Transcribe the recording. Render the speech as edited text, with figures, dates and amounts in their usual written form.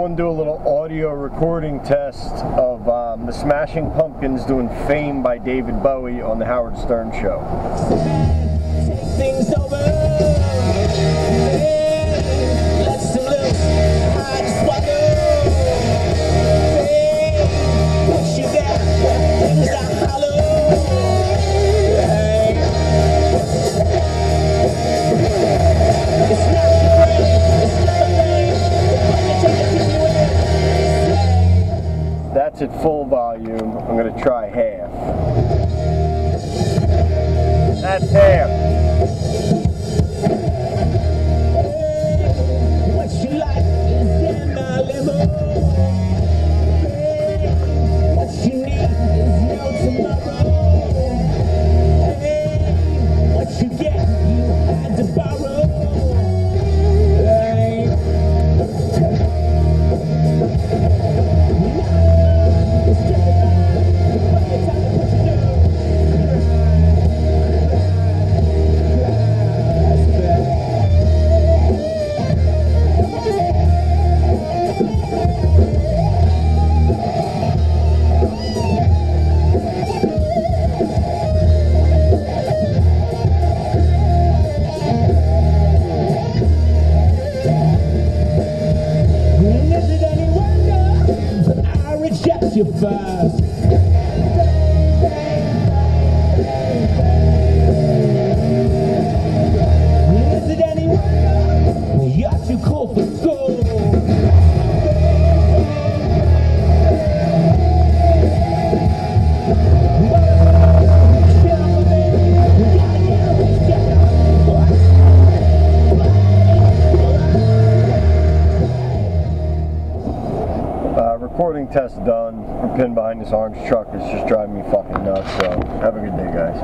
want to do a little audio recording test of the Smashing Pumpkins doing Fame by David Bowie on the Howard Stern Show. Take things over. Let's do loose. I just swallow. What you got? Things are hollow. It's not the brain. It's not the brain. That's at full volume. I'm going to try half. That's half. What you like is in my limo. What you need is no tomorrow. What you get, you had to borrow. You first. Is it any wonder you're too cool for school? Recording test done. We're pinned behind this orange truck. It's just driving me fucking nuts. So have a good day, guys.